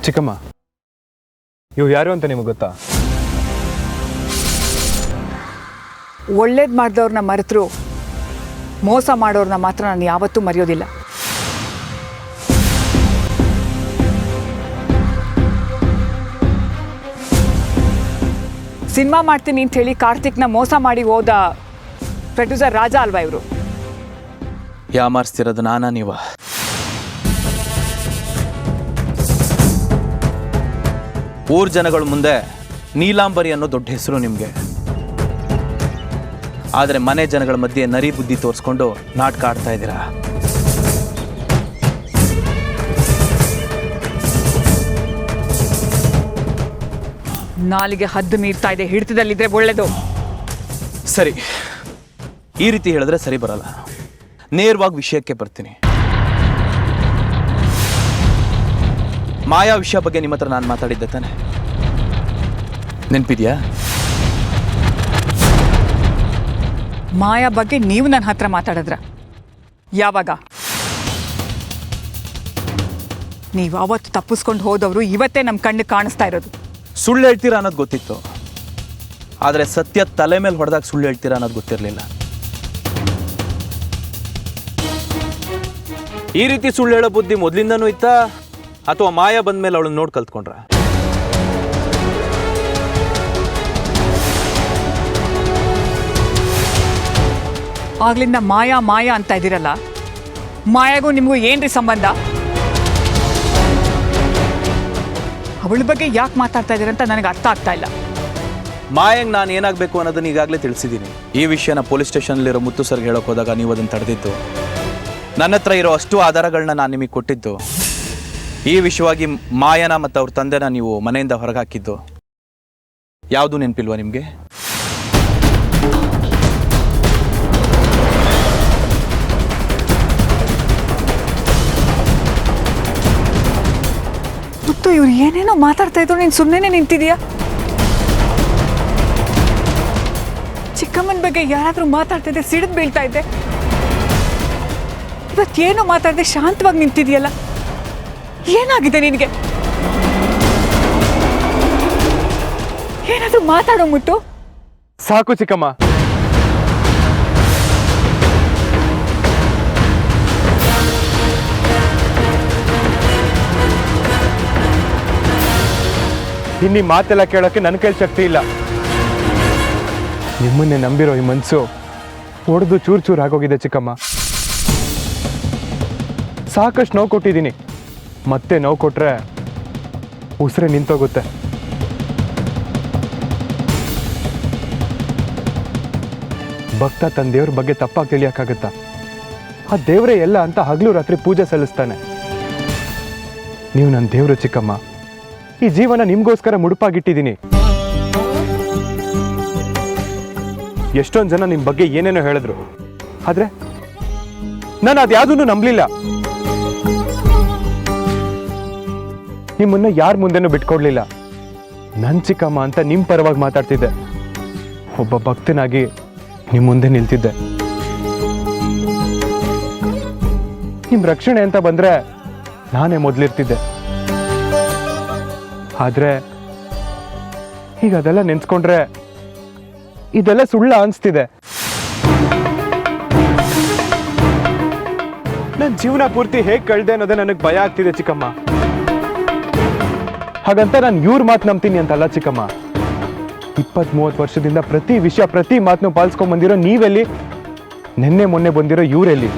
ಚಿಕ್ಕಮ್ಮ, ಇವ್ರು ಯಾರು ಅಂತ ನಿಮಗೆ ಗೊತ್ತಾ? ಒಳ್ಳೇದು ಮಾಡಿದವ್ರನ್ನ ಮರೆತರು ಮೋಸ ಮಾಡೋರನ್ನ ಮಾತ್ರ ನಾನು ಯಾವತ್ತೂ ಮರೆಯೋದಿಲ್ಲ. ಸಿನಿಮಾ ಮಾಡ್ತೀನಿ ಅಂತ ಹೇಳಿ ಕಾರ್ತಿಕ್ನ ಮೋಸ ಮಾಡಿ ಹೋದ ಪ್ರೊಡ್ಯೂಸರ್ ರಾಜ ಅಲ್ವಾ ಇವರು? ಯಾಮಾರಿಸ್ತಿರೋದು ನಾನಾ ನೀವ? ಊರ್ ಜನಗಳ ಮುಂದೆ ನೀಲಾಂಬರಿ ಅನ್ನೋ ದೊಡ್ಡ ಹೆಸರು ನಿಮಗೆ. ಆದರೆ ಮನೆ ಜನಗಳ ಮಧ್ಯೆ ನರಿ ಬುದ್ಧಿ ತೋರಿಸ್ಕೊಂಡು ನಾಟಕ ಆಡ್ತಾ ಇದ್ದೀರಾ. ನಾಲಿಗೆ ಹದ್ದು ಮೀರ್ತಾ ಇದೆ, ಹಿಡಿತದಲ್ಲಿದ್ರೆ ಒಳ್ಳೇದು. ಸರಿ, ಈ ರೀತಿ ಹೇಳಿದ್ರೆ ಸರಿ ಬರಲ್ಲ. ನೇರವಾಗಿ ವಿಷಯಕ್ಕೆ ಬರ್ತೀನಿ. ಮಾಯಾ ವಿಷಯ ಬಗ್ಗೆ ನಿಮ್ಮ ಹತ್ರ ನಾನು ಮಾತಾಡಿದ್ದೆ ತಾನೆ, ನೆನಪಿದ್ಯಾ? ಮಾಯಾ ಬಗ್ಗೆ ನೀವು ನನ್ನ ಹತ್ರ ಮಾತಾಡಿದ್ರ? ಯಾವಾಗ? ನೀವು ಅವತ್ತು ತಪ್ಪಿಸ್ಕೊಂಡು ಹೋದವರು ಇವತ್ತೇ ನಮ್ಮ ಕಣ್ಣು ಕಾಣಿಸ್ತಾ ಇರೋದು. ಸುಳ್ಳು ಹೇಳ್ತೀರಾ ಅನ್ನೋದು ಗೊತ್ತಿತ್ತು, ಆದರೆ ಸತ್ಯ ತಲೆ ಮೇಲೆ ಹೊಡೆದಾಗ ಸುಳ್ಳು ಹೇಳ್ತೀರಾ ಅನ್ನೋದು ಗೊತ್ತಿರಲಿಲ್ಲ. ಈ ರೀತಿ ಸುಳ್ಳು ಹೇಳೋ ಬುದ್ಧಿ ಮೊದಲಿಂದನೂ ಇತ್ತಾ, ಅಥವಾ ಮಾಯಾ ಬಂದ ಮೇಲೆ ಅವಳನ್ನ ನೋಡಿ ಕಲ್ತ್ಕೊಂಡ್ರ? ಆಗ್ಲಿಂದ ಮಾಯಾ ಮಾಯಾ ಅಂತ ಇದ್ದೀರಲ್ಲ, ಮಾಯಾಗೂ ನಿಮಗೂ ಏನ್ರಿ ಸಂಬಂಧ? ಅವಳ ಬಗ್ಗೆ ಯಾಕೆ ಮಾತಾಡ್ತಾ ಇದ್ದೀರಂತ ನನಗೆ ಅರ್ಥ ಆಗ್ತಾ ಇಲ್ಲ. ಮಾಯಂಗ್ ನಾನು ಏನಾಗಬೇಕು ಅನ್ನೋದನ್ನ ಈಗಾಗಲೇ ತಿಳಿಸಿದ್ದೀನಿ. ಈ ವಿಷಯನ ಪೊಲೀಸ್ ಸ್ಟೇಷನಲ್ಲಿರೋ ಮುತ್ತು ಸರ್ಗೆ ಹೇಳೋಕೆ ಹೋದಾಗ ನೀವು ಅದನ್ನು ತಡೆದಿದ್ದು. ನನ್ನ ಹತ್ರ ಇರೋ ಅಷ್ಟು ಆಧಾರಗಳನ್ನ ನಾನು ನಿಮಗೆ ಕೊಟ್ಟಿದ್ದು. ಈ ವಿಷಯವಾಗಿ ಮಾಯನ ಮತ್ತು ಅವ್ರ ತಂದೆನ ನೀವು ಮನೆಯಿಂದ ಹೊರಗೆ ಹಾಕಿದ್ದು ಯಾವುದು ನೆನಪಿಲ್ವಾ ನಿಮಗೆ? ಮುತ್ತು, ಇವ್ರು ಏನೇನೋ ಮಾತಾಡ್ತಾ ಇದ್ರು, ನೀನು ಸುಮ್ಮನೆ ನಿಂತಿದೀಯಾ? ಚಿಕ್ಕಮ್ಮನ ಬಗ್ಗೆ ಯಾರಾದರೂ ಮಾತಾಡ್ತಿದ್ದೆ ಸಿಡಿದು ಬೀಳ್ತಾ ಇದ್ದೆ. ಇವತ್ತೇನೋ ಮಾತಾಡದೆ ಶಾಂತವಾಗಿ ನಿಂತಿದೆಯಲ್ಲ, ಏನಾಗಿದೆ ನಿನಗೆ? ಏನಾದರೂ ಮಾತಾಡೋ ಮುತ್ತು. ಸಾಕು ಚಿಕ್ಕಮ್ಮ. ಇನ್ನೀ ಮಾತೆಲ್ಲ ಕೇಳೋಕ್ಕೆ ನನ್ನ ಕೈಲಿ ಶಕ್ತಿ ಇಲ್ಲ. ನಿಮ್ಮನ್ನೇ ನಂಬಿರೋ ಈ ಮನಸ್ಸು ಒಡೆದು ಚೂರು ಚೂರು ಆಗೋಗಿದೆ ಚಿಕ್ಕಮ್ಮ. ಸಾಕಷ್ಟು ನೋವು ಕೊಟ್ಟಿದ್ದೀನಿ, ಮತ್ತೆ ನೋವು ಕೊಟ್ರೆ ಉಸಿರೇ ನಿಂತೋಗುತ್ತೆ. ಭಕ್ತ ತನ್ನ ದೇವ್ರ ಬಗ್ಗೆ ತಪ್ಪಾಗಿ ತಿಳಿಯೋಕ್ಕಾಗತ್ತಾ? ಆ ದೇವರೇ ಎಲ್ಲ ಅಂತ ಹಗಲು ರಾತ್ರಿ ಪೂಜೆ ಸಲ್ಲಿಸ್ತಾನೆ. ನೀವು ನನ್ನ ದೇವರು ಚಿಕ್ಕಮ್ಮ. ಈ ಜೀವನ ನಿಮ್ಗೋಸ್ಕರ ಮುಡುಪಾಗಿಟ್ಟಿದ್ದೀನಿ. ಎಷ್ಟೊಂದು ಜನ ನಿಮ್ಮ ಬಗ್ಗೆ ಏನೇನೋ ಹೇಳಿದ್ರು, ಆದ್ರೆ ನಾನು ಅದ್ಯಾವುದನ್ನು ನಂಬಲಿಲ್ಲ. ನಿಮ್ಮನ್ನ ಯಾರ ಮುಂದೆನೂ ಬಿಟ್ಕೊಡ್ಲಿಲ್ಲ. ನನ್ ಚಿಕ್ಕಮ್ಮ ಅಂತ ನಿಮ್ಮ ಪರವಾಗಿ ಮಾತಾಡ್ತಿದ್ದೆ. ಒಬ್ಬ ಭಕ್ತನಾಗಿ ನಿಮ್ಮ ಮುಂದೆ ನಿಲ್ತಿದ್ದೆ. ನಿಮ್ಮ ರಕ್ಷಣೆ ಅಂತ ಬಂದ್ರೆ ನಾನೇ ಮೊದಲಿರ್ತಿದ್ದೆ. ಆದ್ರೆ ಈಗ ಅದೆಲ್ಲ ನೆನ್ಸ್ಕೊಂಡ್ರೆ ಇದೆಲ್ಲ ಸುಳ್ಳ ಅನ್ಸ್ತಿದೆ. ನನ್ನ ಜೀವನ ಪೂರ್ತಿ ಹೇಗೆ ಕಳ್ದೆ ಅನ್ನೋದೇ ನನಗೆ ಭಯ ಆಗ್ತಿದೆ ಚಿಕ್ಕಮ್ಮ. ಹಾಗಂತ ನಾನು ಇವ್ರ ಮಾತು ನಂಬ್ತೀನಿ ಅಂತಲ್ಲ ಚಿಕ್ಕಮ್ಮ. 20-30 ವರ್ಷದಿಂದ ಪ್ರತಿ ವಿಷಯ ಪ್ರತಿ ಮಾತನ್ನು ಪಾಲಿಸ್ಕೊಂಡ್ ಬಂದಿರೋ ನೀವೆಲ್ಲಿ? ನಿನ್ನೆ ಮೊನ್ನೆ ಬಂದಿರೋ ಇವರೆಲ್ಲಿ?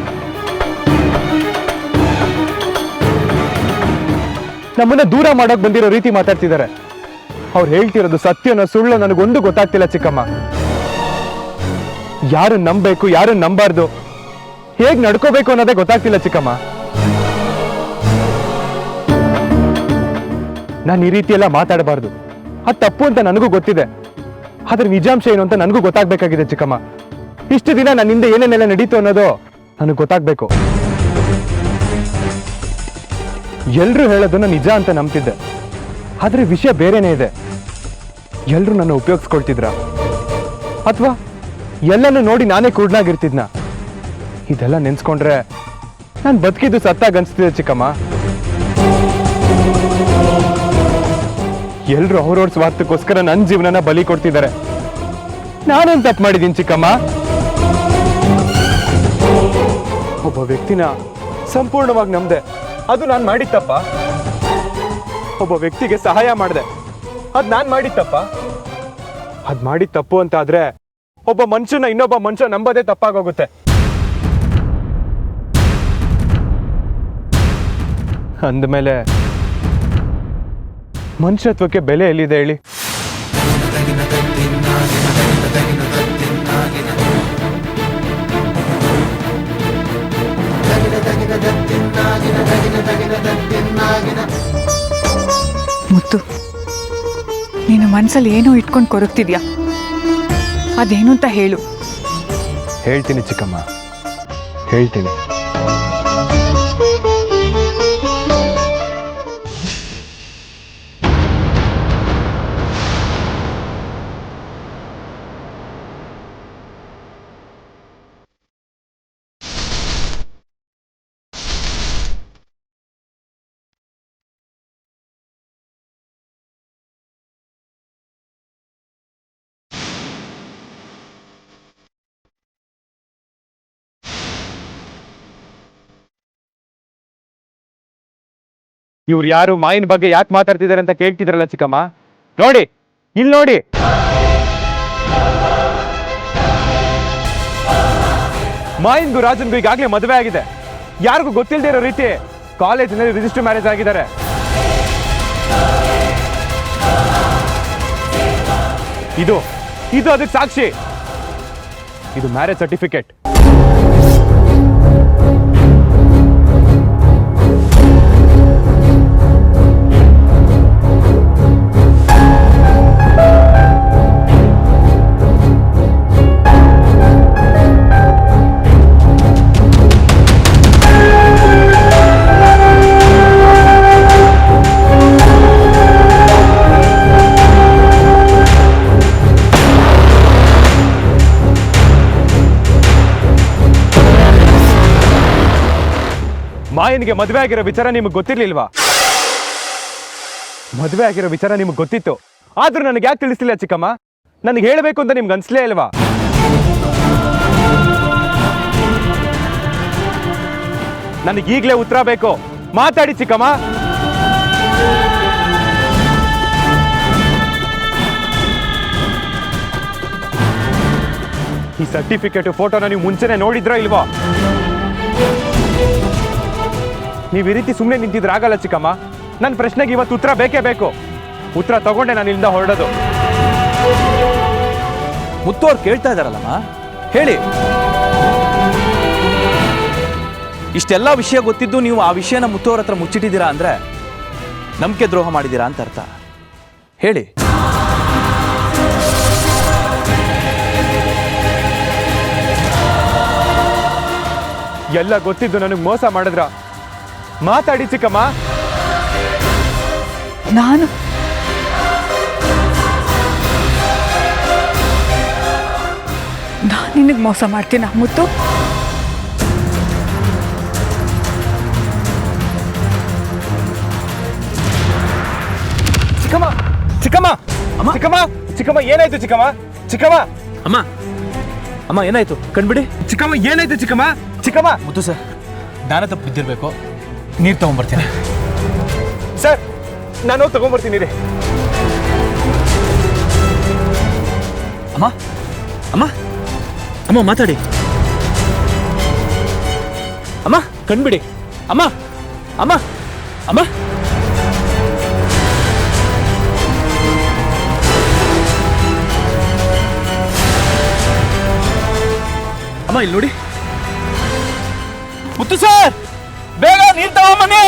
ನಮ್ಮನ್ನ ದೂರ ಮಾಡಕ್ ಬಂದಿರೋ ರೀತಿ ಮಾತಾಡ್ತಿದ್ದಾರೆ. ಅವ್ರು ಹೇಳ್ತಿರೋದು ಸತ್ಯನೋ ಸುಳ್ಳು ನನಗೊಂದು ಗೊತ್ತಾಗ್ತಿಲ್ಲ ಚಿಕ್ಕಮ್ಮ. ಯಾರು ನಂಬಬೇಕು ಯಾರು ನಂಬಾರ್ದು, ಹೇಗ್ ನಡ್ಕೋಬೇಕು ಅನ್ನೋದೇ ಗೊತ್ತಾಗ್ತಿಲ್ಲ ಚಿಕ್ಕಮ್ಮ. ನಾನು ಈ ರೀತಿ ಎಲ್ಲ ಮಾತಾಡಬಾರ್ದು, ಅದು ತಪ್ಪು ಅಂತ ನನಗೂ ಗೊತ್ತಿದೆ. ಆದ್ರೆ ನಿಜಾಂಶ ಏನು ಅಂತ ನನಗೂ ಗೊತ್ತಾಗ್ಬೇಕಾಗಿದೆ ಚಿಕ್ಕಮ್ಮ. ಇಷ್ಟು ದಿನ ನನ್ನ ಹಿಂದೆ ಏನೇನೆಲ್ಲ ನಡೀತು ಅನ್ನೋದು ನನಗೆ ಗೊತ್ತಾಗ್ಬೇಕು. ಎಲ್ರು ಹೇಳೋದನ್ನ ನಿಜ ಅಂತ ನಂಬ್ತಿದ್ದೆ, ಆದ್ರೆ ವಿಷಯ ಬೇರೆನೇ ಇದೆ. ಎಲ್ರು ನನ್ನ ಉಪಯೋಗಿಸ್ಕೊಳ್ತಿದ್ರ ಅಥವಾ ಎಲ್ಲನೂ ನೋಡಿ ನಾನೇ ಕುರ್ಡ್ನಾಗಿರ್ತಿದ್ನ? ಇದೆಲ್ಲ ನೆನ್ಸ್ಕೊಂಡ್ರೆ ನಾನು ಬದುಕಿದ್ದು ಸತ್ತಾಗ ಅನ್ಸ್ತಿದೆ ಚಿಕ್ಕಮ್ಮ. ಎಲ್ರು ಅವ್ರವ್ರ ಸ್ವಾರ್ಥಕ್ಕೋಸ್ಕರ ನನ್ನ ಜೀವನನ ಬಲಿ ಕೊಡ್ತಿದ್ದಾರೆ. ನಾನೇನ್ ತಪ್ಪು ಮಾಡಿದ್ದೀನಿ ಚಿಕ್ಕಮ್ಮ? ಒಬ್ಬ ವ್ಯಕ್ತಿನ ಸಂಪೂರ್ಣವಾಗಿ ನಂಬ್ದೆ, ಅದು ನಾನು ಮಾಡಿದ ತಪ್ಪ? ಒಬ್ಬ ವ್ಯಕ್ತಿಗೆ ಸಹಾಯ ಮಾಡಿದೆ, ಅದು ನಾನು ಮಾಡಿದ ತಪ್ಪ? ಅದ್ ಮಾಡಿದ ತಪ್ಪು ಅಂತ ಆದ್ರೆ ಒಬ್ಬ ಮನುಷ್ಯನ ಇನ್ನೊಬ್ಬ ಮನುಷ್ಯ ನಂಬೋದೇ ತಪ್ಪಾಗೋಗುತ್ತೆ. ಅಂದಮೇಲೆ ಮನುಷ್ಯತ್ವಕ್ಕೆ ಬೆಲೆ ಎಲ್ಲಿದೆ ಹೇಳಿ? ಮುತ್ತು, ನೀನು ಮನ್ಸಲ್ಲಿ ಏನೋ ಇಟ್ಕೊಂಡು ಕೊರಗ್ತಿದ್ಯಾ, ಅದೇನು ಅಂತ ಹೇಳು. ಹೇಳ್ತೀನಿ ಚಿಕ್ಕಮ್ಮ, ಹೇಳ್ತೀನಿ. ಇವ್ರು ಯಾರು, ಮಾಯಿನ ಬಗ್ಗೆ ಯಾಕೆ ಮಾತಾಡ್ತಿದ್ದಾರೆ ಅಂತ ಕೇಳ್ತಿದ್ರಲ್ಲ ಚಿಕ್ಕಮ್ಮ? ನೋಡಿ, ಇಲ್ಲಿ ನೋಡಿ. ಮಾಯಿನ್ಗೂ ರಾಜನ್ಗೂ ಈಗಾಗಲೇ ಮದುವೆ ಆಗಿದೆ. ಯಾರಿಗೂ ಗೊತ್ತಿಲ್ಲದೆ ಇರೋ ರೀತಿ ಕಾಲೇಜಿನಲ್ಲಿ ರಿಜಿಸ್ಟರ್ ಮ್ಯಾರೇಜ್ ಆಗಿದ್ದಾರೆ. ಇದು ಇದು ಅದಕ್ಕೆ ಸಾಕ್ಷಿ. ಇದು ಮ್ಯಾರೇಜ್ ಸರ್ಟಿಫಿಕೇಟ್. ಮಾಯನ್ಗೆ ಮದುವೆ ಆಗಿರೋ ವಿಚಾರ ನಿಮಗೆ ಗೊತ್ತಿರ್ಲಿಲ್ವಾ? ಮದುವೆ ಆಗಿರೋ ವಿಚಾರ ನಿಮಗೆ ಗೊತ್ತಿತ್ತು, ಆದ್ರೂ ನನಗೆ ಯಾಕೆ ತಿಳಿಸ್ತಿಲ್ಲ ಚಿಕ್ಕಮ್ಮ? ನನಗೆ ಹೇಳಬೇಕು ಅಂತ ನಿಮ್ಗೆ ಅನ್ಸ್ಲೇ ಇಲ್ವಾ? ನನಗೆ ಈಗಲೇ ಉತ್ತರ ಬೇಕು. ಮಾತಾಡಿ ಚಿಕ್ಕಮ್ಮ. ಈ ಸರ್ಟಿಫಿಕೇಟ್ ಫೋಟೋನ ನೀವು ಮುಂಚೆನೆ ನೋಡಿದ್ರೋ ಇಲ್ವೋ? ನೀವು ಈ ರೀತಿ ಸುಮ್ಮನೆ ನಿಂತಿದ್ರೆ ಆಗಲ್ಲ ಚಿಕ್ಕಮ್ಮ. ನನ್ನ ಪ್ರಶ್ನೆಗೆ ಇವತ್ತು ಉತ್ತರ ಬೇಕೇ ಬೇಕು. ಉತ್ತರ ತಗೊಂಡೆ ನಾನು ಇಲ್ಲಿಂದ ಹೊರಡೋದು. ಮುತ್ತು ಅವ್ರು ಕೇಳ್ತಾ ಇದಾರಲ್ಲಮ್ಮ, ಹೇಳಿ. ಇಷ್ಟೆಲ್ಲ ವಿಷಯ ಗೊತ್ತಿದ್ದು ನೀವು ಆ ವಿಷಯನ ಮುತ್ತು ಅವ್ರ ಹತ್ರ ಮುಚ್ಚಿಟ್ಟಿದ್ದೀರಾ ಅಂದ್ರೆ ನಂಬಿಕೆ ದ್ರೋಹ ಮಾಡಿದ್ದೀರಾ ಅಂತ ಅರ್ಥ. ಹೇಳಿ. ಎಲ್ಲ ಗೊತ್ತಿದ್ದು ನನಗೆ ಮೋಸ ಮಾಡಿದ್ರ? ಮಾತಾಡಿ ಚಿಕ್ಕಮ್ಮ. ನಾನು ನಿನಗೆ ಮೋಸ ಮಾಡ್ತೀನ ಮುತ್ತು? ಚಿಕ್ಕಮ್ಮ, ಚಿಕ್ಕಮ್ಮ, ಅಮ್ಮ, ಚಿಕ್ಕಮ್ಮ, ಚಿಕ್ಕಮ್ಮ, ಏನಾಯ್ತು ಚಿಕ್ಕಮ್ಮ? ಚಿಕ್ಕಮ್ಮ, ಅಮ್ಮ, ಅಮ್ಮ ಏನಾಯ್ತು? ಕಣ್ಬಿಡಿ. ಚಿಕ್ಕಮ್ಮ, ಏನಾಯ್ತು ಚಿಕ್ಕಮ್ಮ? ಚಿಕ್ಕಮ್ಮ. ಮುತ್ತು ಸರ್, ಜ್ಞಾನ ತಪ್ಪು ಬಿದ್ದಿರ್ಬೇಕು. ನೀರು ತಗೊಂಡ್ಬರ್ತೀನಿ. ಸರ್, ನಾನು ತಗೊಂಡ್ಬರ್ತೀನಿ ರೀ. ಅಮ್ಮ, ಅಮ್ಮ, ಅಮ್ಮ ಮಾತಾಡಿ. ಅಮ್ಮ ಕಣ್ಬಿಡಿ. ಅಮ್ಮ, ಅಮ್ಮ, ಅಮ್ಮ. ಅಮ್ಮ ಇಲ್ಲಿ ನೋಡಿ. ಮುತ್ತು ಸರ್, ಬೇಗ ನೀರು ತಗೊಂಬನ್ನಿ.